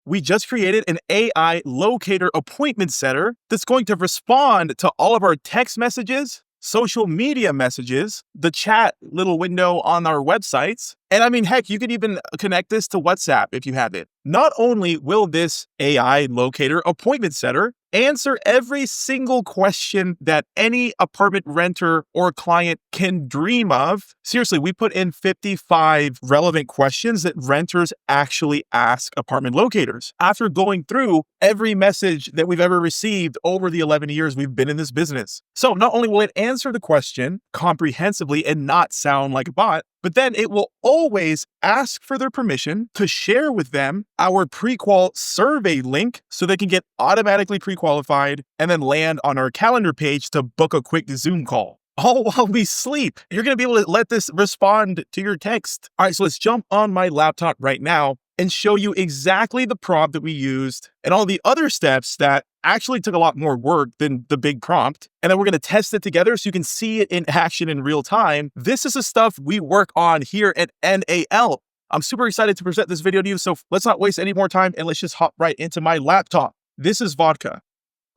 we just created an AI locator appointment setter that's going to respond to all of our text messages, social media messages, the chat little window on our websites. And I mean, heck, you could even connect this to WhatsApp if you have it. Not only will this AI locator appointment setter answer every single question that any apartment renter or client can dream of. Seriously, we put in 55 relevant questions that renters actually ask apartment locators after going through every message that we've ever received over the 11 years we've been in this business. So not only will it answer the question comprehensively and not sound like a bot, but then it will always ask for their permission to share with them our pre-qual survey link so they can get automatically pre-qualified and then land on our calendar page to book a quick Zoom call. All while we sleep. You're going to be able to let this respond to your text. All right, so let's jump on my laptop right now and show you exactly the prompt that we used and all the other steps that actually took a lot more work than the big prompt. And then we're going to test it together so you can see it in action in real time. This is the stuff we work on here at NAL. I'm super excited to present this video to you. So let's not waste any more time and let's just hop right into my laptop. This is Vodka.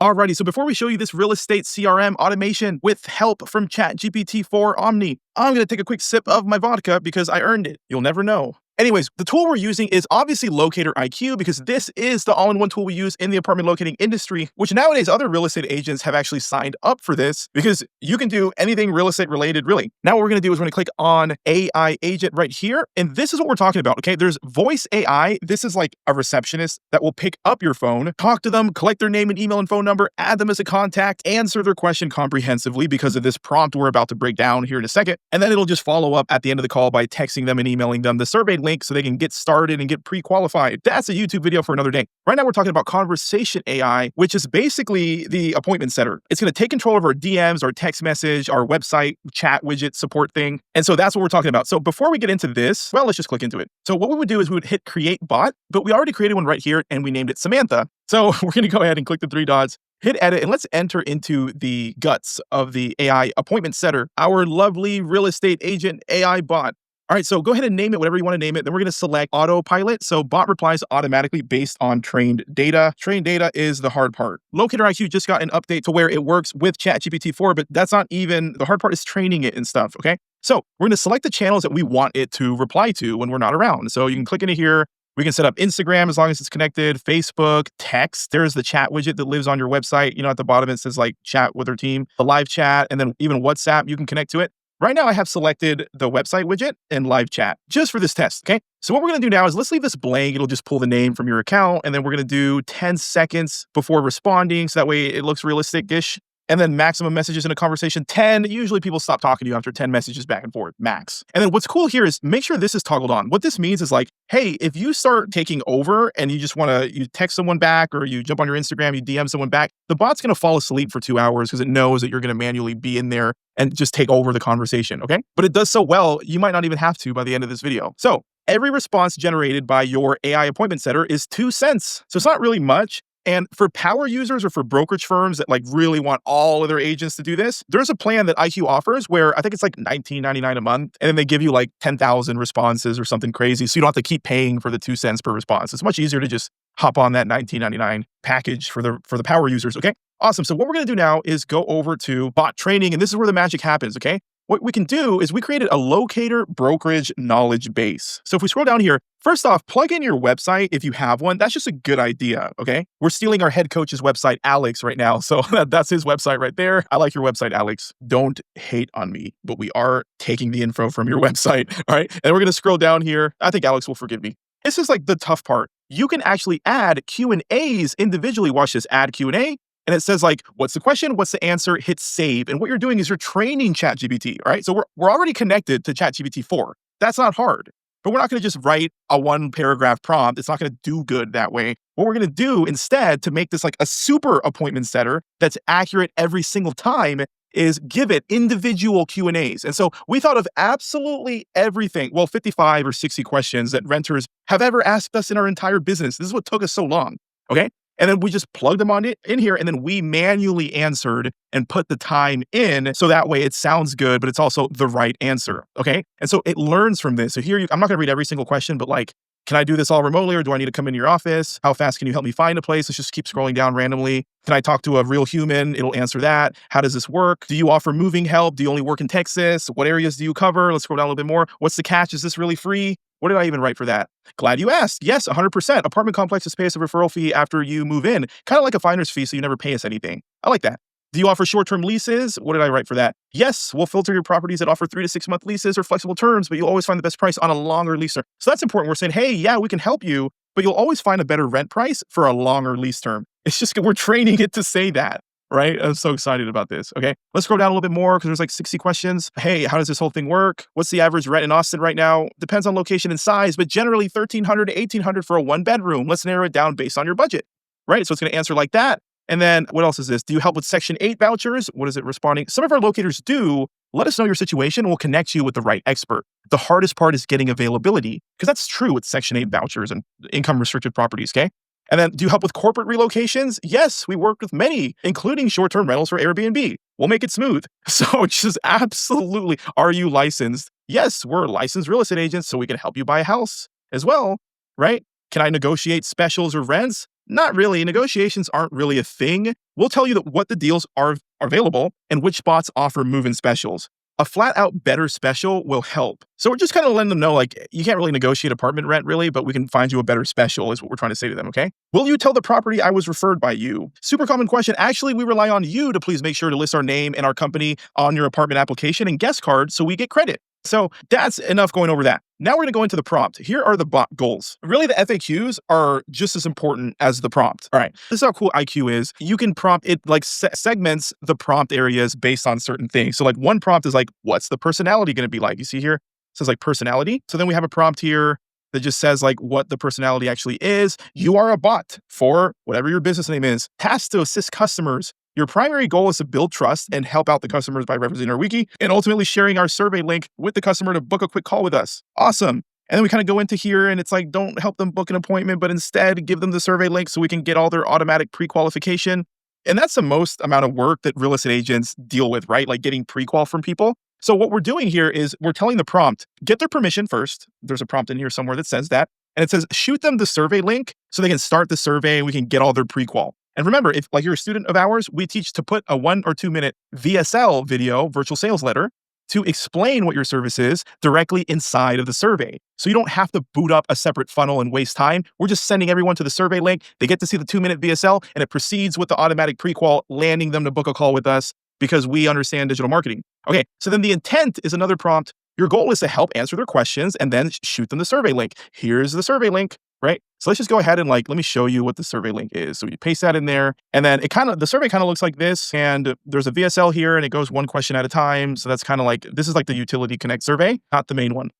Alrighty, so before we show you this real estate CRM automation with help from ChatGPT-4 Omni, I'm going to take a quick sip of my vodka because I earned it. You'll never know. Anyways, the tool we're using is obviously LocatorIQ because this is the all-in-one tool we use in the apartment locating industry, which nowadays other real estate agents have actually signed up for this because you can do anything real estate related, really. Now what we're going to do is we're going to click on AI agent right here. And this is what we're talking about, okay? There's voice AI. This is like a receptionist that will pick up your phone, talk to them, collect their name and email and phone number, add them as a contact, answer their question comprehensively because of this prompt we're about to break down here in a second. And then it'll just follow up at the end of the call by texting them and emailing them the survey link so they can get started and get pre-qualified. That's a YouTube video for another day. Right now, we're talking about conversation AI, which is basically the appointment setter. It's going to take control of our DMs, our text message, our website, chat widget support thing. And so that's what we're talking about. So before we get into this, well, let's just click into it. So what we would do is we would hit create bot, but we already created one right here and we named it Samantha. So we're going to go ahead and click the three dots, hit edit, and let's enter into the guts of the AI appointment setter, our lovely real estate agent AI bot. All right, so go ahead and name it whatever you want to name it. Then we're going to select autopilot. So bot replies automatically based on trained data. Trained data is the hard part. LocatorIQ just got an update to where it works with ChatGPT-4, but that's not even, the hard part is training it and stuff, okay? So we're going to select the channels that we want it to reply to when we're not around. So you can click into here. We can set up Instagram as long as it's connected, Facebook, text. There's the chat widget that lives on your website. You know, at the bottom, it says like chat with our team, the live chat, and then even WhatsApp, you can connect to it. Right now, I have selected the website widget and live chat just for this test, okay? So what we're going to do now is let's leave this blank. It'll just pull the name from your account, and then we're going to do 10 seconds before responding, so that way it looks realistic-ish. And then maximum messages in a conversation, 10. Usually people stop talking to you after 10 messages back and forth, max. And then what's cool here is make sure this is toggled on. What this means is like, hey, if you start taking over and you just want to, you text someone back or you jump on your Instagram, you DM someone back, the bot's going to fall asleep for 2 hours because it knows that you're going to manually be in there and just take over the conversation, okay? But it does so well, you might not even have to by the end of this video. So every response generated by your AI appointment setter is 2 cents. So it's not really much. And for power users or for brokerage firms that like really want all of their agents to do this, there's a plan that IQ offers where I think it's like $19.99 a month. And then they give you like 10,000 responses or something crazy. So you don't have to keep paying for the 2 cents per response. It's much easier to just hop on that $19.99 package for the power users. Okay, awesome. So what we're going to do now is go over to bot training. And this is where the magic happens. Okay. What we can do is we created a locator brokerage knowledge base. So if we scroll down here, first off, plug in your website if you have one. That's just a good idea, okay? We're stealing our head coach's website, Alex, right now. So that's his website right there. I like your website, Alex. Don't hate on me, but we are taking the info from your website, all right? And we're going to scroll down here. I think Alex will forgive me. This is like the tough part. You can actually add Q&As individually. Watch this, add Q&A. And it says like, what's the question? What's the answer? Hit save. And what you're doing is you're training ChatGPT, all right? So we're already connected to ChatGPT-4. That's not hard, but we're not going to just write a 1-paragraph prompt. It's not going to do good that way. What we're going to do instead to make this like a super appointment setter that's accurate every single time is give it individual Q&As. And so we thought of absolutely everything, well, 55 or 60 questions that renters have ever asked us in our entire business. This is what took us so long, okay? And then we just plugged them in here, and then we manually answered and put the time in so that way it sounds good, but it's also the right answer, okay? And so it learns from this. So here, I'm not going to read every single question, but like Can I do this all remotely or do I need to come into your office? How fast can you help me find a place? Let's just keep scrolling down randomly. Can I talk to a real human? It'll answer that. How does this work? Do you offer moving help? Do you only work in Texas? What areas do you cover? Let's scroll down a little bit more. What's the catch? Is this really free? What did I even write for that? Glad you asked. Yes, 100%. Apartment complexes pay us a referral fee after you move in. Kind of like a finder's fee, so you never pay us anything. I like that. Do you offer short-term leases? What did I write for that? Yes, we'll filter your properties that offer 3 to 6 month leases or flexible terms, but you'll always find the best price on a longer lease term. So that's important. We're saying, hey, yeah, we can help you, but you'll always find a better rent price for a longer lease term. It's just we're training it to say that, right? I'm so excited about this. Okay, let's scroll down a little bit more because there's like 60 questions. Hey, how does this whole thing work? What's the average rent in Austin right now? Depends on location and size, but generally $1,300 to $1,800 for a 1-bedroom. Let's narrow it down based on your budget, right? So it's going to answer like that. And then what else is this? Do you help with Section 8 vouchers? What is it responding? Some of our locators do. Let us know your situation. We'll connect you with the right expert. The hardest part is getting availability because that's true with Section 8 vouchers and income restricted properties, okay? And then do you help with corporate relocations? Yes, we work with many, including short-term rentals for Airbnb. We'll make it smooth. So just absolutely, are you licensed? Yes, we're licensed real estate agents, so we can help you buy a house as well, right? Can I negotiate specials or rents? Not really. Negotiations aren't really a thing. We'll tell you what the deals are available and which spots offer move-in specials. A flat-out better special will help. So we're just kind of letting them know, like, you can't really negotiate apartment rent, really, but we can find you a better special is what we're trying to say to them, okay? Will you tell the property I was referred by you? Super common question. Actually, we rely on you to please make sure to list our name and our company on your apartment application and guest card so we get credit. So that's enough going over that. Now we're going to go into the prompt. Here are the bot goals. Really, the FAQs are just as important as the prompt. All right, this is how cool IQ is. You can prompt it, like segments the prompt areas based on certain things. So like one prompt is like, what's the personality going to be like? You see here, it says like personality. So then we have a prompt here that just says like what the personality actually is. You are a bot for whatever your business name is, tasked to assist customers. Your primary goal is to build trust and help out the customers by representing our wiki and ultimately sharing our survey link with the customer to book a quick call with us. Awesome. And then we kind of go into here and it's like, don't help them book an appointment, but instead give them the survey link so we can get all their automatic pre-qualification. And that's the most amount of work that real estate agents deal with, right? Like getting pre-qual from people. So what we're doing here is we're telling the prompt, get their permission first. There's a prompt in here somewhere that says that. And it says, shoot them the survey link so they can start the survey and we can get all their pre-qual. And remember, if like you're a student of ours, we teach to put a 1 or 2 minute VSL video, virtual sales letter, to explain what your service is directly inside of the survey. So you don't have to boot up a separate funnel and waste time. We're just sending everyone to the survey link. They get to see the 2-minute VSL and it proceeds with the automatic pre-qual, landing them to book a call with us because we understand digital marketing. Okay, so then the intent is another prompt. Your goal is to help answer their questions and then shoot them the survey link. Here's the survey link. Right? So let's just go ahead and let me show you what the survey link is. So you paste that in there and then the survey kind of looks like this. And there's a VSL here and it goes one question at a time. So that's kind of like, this is like the Utility Connect survey, not the main one.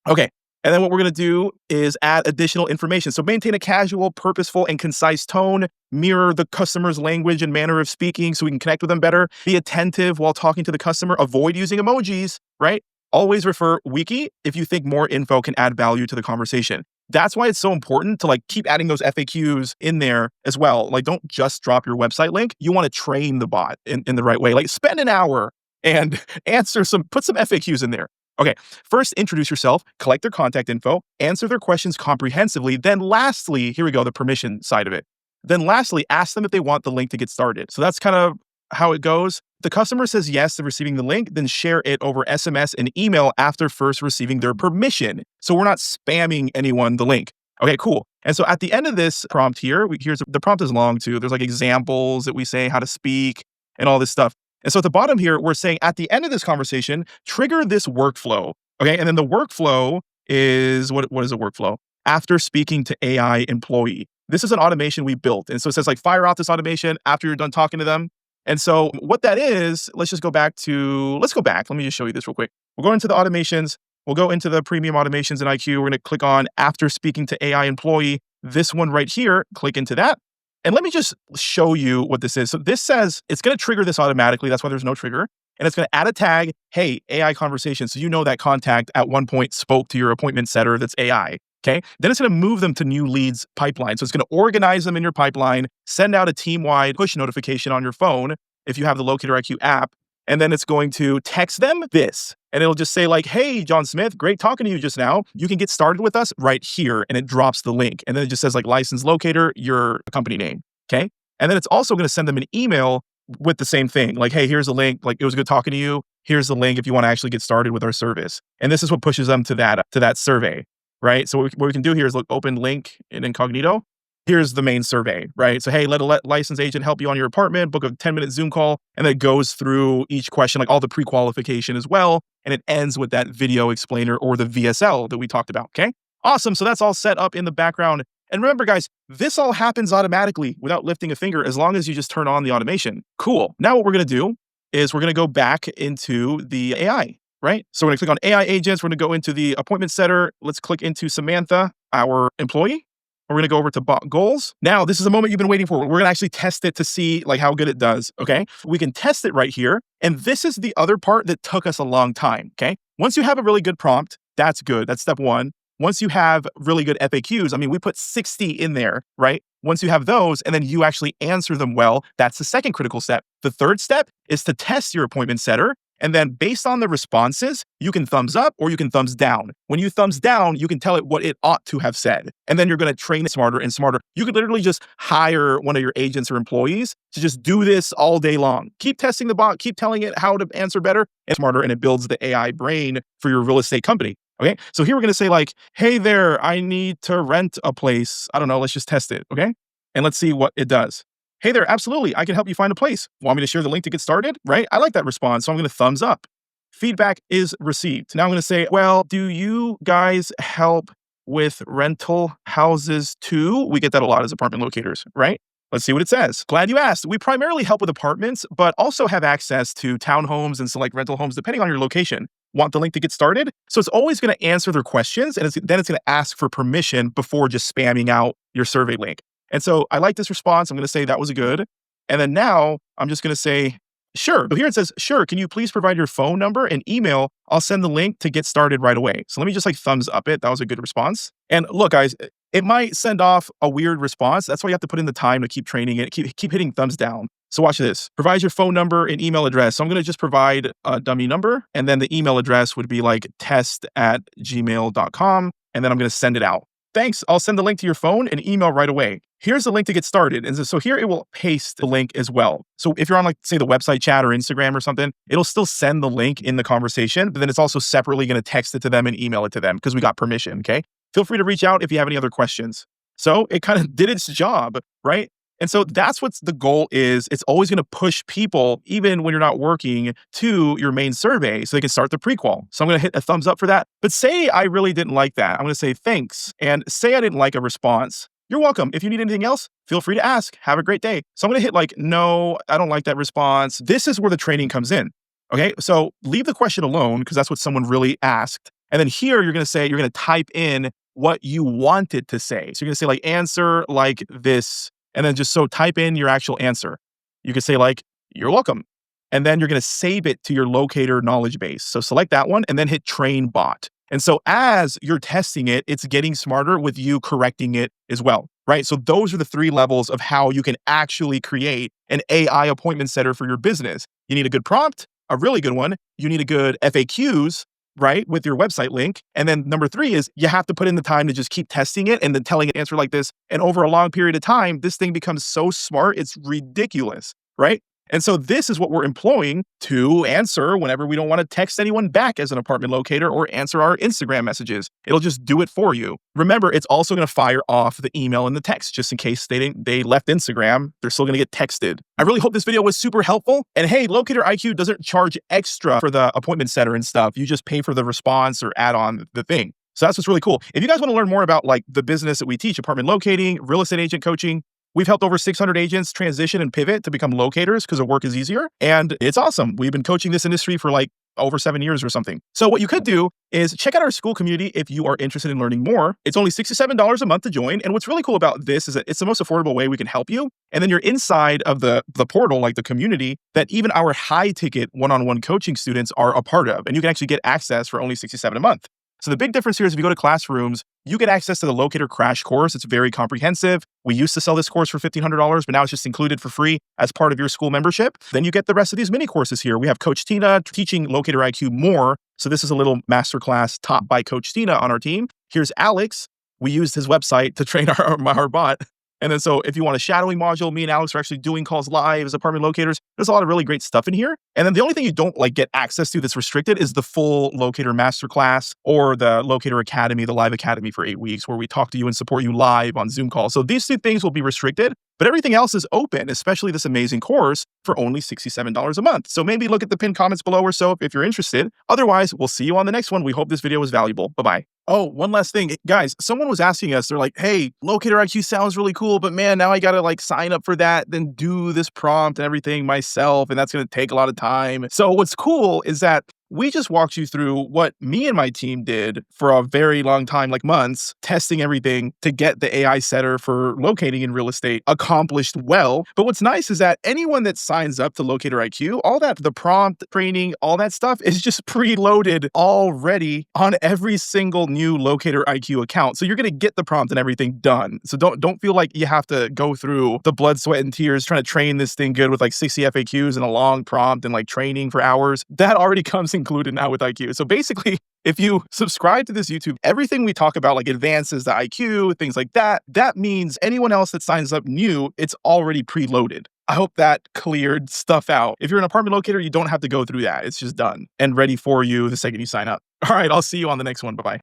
Okay. And then what we're going to do is add additional information. So maintain a casual, purposeful, and concise tone, mirror the customer's language and manner of speaking so we can connect with them better. Be attentive while talking to the customer. Avoid using emojis, right? Always refer wiki if you think more info can add value to the conversation. That's why it's so important to keep adding those FAQs in there as well. Don't just drop your website link. You want to train the bot in the right way. Spend an hour and put some FAQs in there. Okay, first introduce yourself, collect their contact info, answer their questions comprehensively. Then lastly, here we go, the permission side of it. Then lastly, ask them if they want the link to get started. So that's kind of how it goes. The customer says yes to receiving the link, then share it over SMS and email after first receiving their permission. So we're not spamming anyone the link. Okay, cool. And so at the end of this prompt here, the prompt is long too. There's examples that we say how to speak and all this stuff. And so at the bottom here, we're saying at the end of this conversation, trigger this workflow. Okay, and then the workflow is, what is a workflow? After speaking to AI employee. This is an automation we built. And so it says fire out this automation after you're done talking to them. And so what that is, let's go back. Let me just show you this real quick. We'll go into the automations. We'll go into the premium automations in IQ. We're going to click on after speaking to AI employee. This one right here, click into that. And let me just show you what this is. So this says it's going to trigger this automatically. That's why there's no trigger. And it's going to add a tag, hey, AI conversation. So you know that contact at one point spoke to your appointment setter that's AI. Okay. Then it's going to move them to new leads pipeline. So it's going to organize them in your pipeline, send out a team-wide push notification on your phone if you have the LocatorIQ app, and then it's going to text them this. and it'll just say like, hey, John Smith, great talking to you just now. You can get started with us right here. And it drops the link. And then it just says like licensed locator, your company name. Okay. And then it's also going to send them an email with the same thing. Like, hey, here's a link. Like, it was good talking to you. Here's the link if you want to actually get started with our service. And this is what pushes them to that survey, right? So what we can do here is look, open link in incognito. Here's the main survey, right? So, hey, let a licensed agent help you on your apartment, book a 10-minute Zoom call, and then it goes through each question, like all the pre-qualification as well. And it ends with that video explainer or the VSL that we talked about, okay? Awesome, so that's all set up in the background. And remember, guys, this all happens automatically without lifting a finger as long as you just turn on the automation. Cool. Now what we're gonna do is we're gonna go back into the AI, right? So we're gonna click on AI agents. We're gonna go into the appointment setter. Let's click into Samantha, our employee. We're gonna go over to bot goals. Now, this is a moment you've been waiting for. We're gonna actually test it to see like how good it does, okay? We can test it right here. And this is the other part that took us a long time, okay? Once you have a really good prompt, that's good. That's step one. Once you have really good FAQs, I mean, we put 60 in there, right? Once you have those and then you actually answer them well, that's the second critical step. The third step is to test your appointment setter. And then based on the responses, you can thumbs up or you can thumbs down. When you thumbs down, you can tell it what it ought to have said. And then you're going to train it smarter and smarter. You could literally just hire one of your agents or employees to just do this all day long. Keep testing the bot, keep telling it how to answer better and smarter, and it builds the AI brain for your real estate company. Okay, so here we're going to say like, hey there, I need to rent a place. I don't know, let's just test it, okay? And let's see what it does. Hey there, absolutely, I can help you find a place. Want me to share the link to get started? Right? I like that response, so I'm going to thumbs up. Feedback is received. Now I'm going to say, well, do you guys help with rental houses too? We get that a lot as apartment locators, right? Let's see what it says. Glad you asked. We primarily help with apartments, but also have access to townhomes and select rental homes depending on your location. Want the link to get started? So it's always going to answer their questions, and then it's going to ask for permission before just spamming out your survey link. And so I like this response. I'm going to say that was good. And then now I'm just going to say, sure. So here it says, sure, can you please provide your phone number and email? I'll send the link to get started right away. So let me just like thumbs up it. That was a good response. And look, guys, it might send off a weird response. That's why you have to put in the time to keep training it, keep hitting thumbs down. So watch this. Provide your phone number and email address. So I'm going to just provide a dummy number. And then the email address would be like test@gmail.com. And then I'm going to send it out. Thanks. I'll send the link to your phone and email right away. Here's the link to get started. And so here it will paste the link as well. So if you're on like, say the website chat or Instagram or something, it'll still send the link in the conversation, but then it's also separately going to text it to them and email it to them because we got permission. Okay. Feel free to reach out if you have any other questions. So it kind of did its job, right? And so that's what the goal is. It's always going to push people, even when you're not working, to your main survey so they can start the prequal. So I'm going to hit a thumbs up for that. But say I really didn't like that. I'm going to say thanks. And say I didn't like a response. You're welcome. If you need anything else, feel free to ask. Have a great day. So I'm going to hit like, no, I don't like that response. This is where the training comes in. Okay. So leave the question alone because that's what someone really asked. And then here you're going to type in what you wanted to say. So you're going to say like answer like this. And then just so type in your actual answer. You can say like, you're welcome. And then you're going to save it to your locator knowledge base. So select that one and then hit train bot. And so as you're testing it, it's getting smarter with you correcting it as well, right? So those are the 3 levels of how you can actually create an AI appointment setter for your business. You need a good prompt, a really good one. You need a good FAQs, right, with your website link. And then number 3 is you have to put in the time to just keep testing it and then telling it answer like this. And over a long period of time, this thing becomes so smart, it's ridiculous, right? And so this is what we're employing to answer whenever we don't want to text anyone back as an apartment locator or answer our Instagram messages. It'll just do it for you. Remember, it's also going to fire off the email and the text just in case they left Instagram. They're still going to get texted. I really hope this video was super helpful. And hey, LocatorIQ doesn't charge extra for the appointment setter and stuff. You just pay for the response or add on the thing. So that's what's really cool. If you guys want to learn more about like the business that we teach, apartment locating, real estate agent coaching, we've helped over 600 agents transition and pivot to become locators because the work is easier. And it's awesome. We've been coaching this industry for like over 7 years or something. So what you could do is check out our school community if you are interested in learning more. It's only $67 a month to join. And what's really cool about this is that it's the most affordable way we can help you. And then you're inside of the portal, like the community that even our high ticket one-on-one coaching students are a part of. And you can actually get access for only $67 a month. So the big difference here is if you go to classrooms, you get access to the Locator Crash course. It's very comprehensive. We used to sell this course for $1,500, but now it's just included for free as part of your school membership. Then you get the rest of these mini courses here. We have Coach Tina teaching LocatorIQ more So this is a little masterclass taught by Coach Tina on our team. Here's Alex. We used his website to train our bot. And then so if you want a shadowing module, me and Alex are actually doing calls live as apartment locators. There's a lot of really great stuff in here. And then the only thing you don't like get access to that's restricted is the full Locator Masterclass or the Locator Academy, the live academy for 8 weeks, where we talk to you and support you live on Zoom calls. So these two things will be restricted, but everything else is open, especially this amazing course for only $67 a month. So maybe look at the pinned comments below or so if you're interested. Otherwise, we'll see you on the next one. We hope this video was valuable. Bye-bye. Oh, one last thing. Guys, someone was asking us, they're like, hey, LocatorIQ sounds really cool, but man, now I got to like sign up for that, then do this prompt and everything myself, and that's going to take a lot of time. So what's cool is that we just walked you through what me and my team did for a very long time, like months, testing everything to get the AI setter for locating in real estate accomplished well. But what's nice is that anyone that signs up to LocatorIQ, all that, the prompt training, all that stuff is just preloaded already on every single new LocatorIQ account. So you're going to get the prompt and everything done. So don't feel like you have to go through the blood, sweat, and tears trying to train this thing good with like 60 FAQs and a long prompt and like training for hours. That already comes included now with IQ. So basically, if you subscribe to this YouTube, everything we talk about, like advances the IQ, things like that, that means anyone else that signs up new, it's already preloaded. I hope that cleared stuff out. If you're an apartment locator, you don't have to go through that. It's just done and ready for you the second you sign up. All right, I'll see you on the next one. Bye-bye.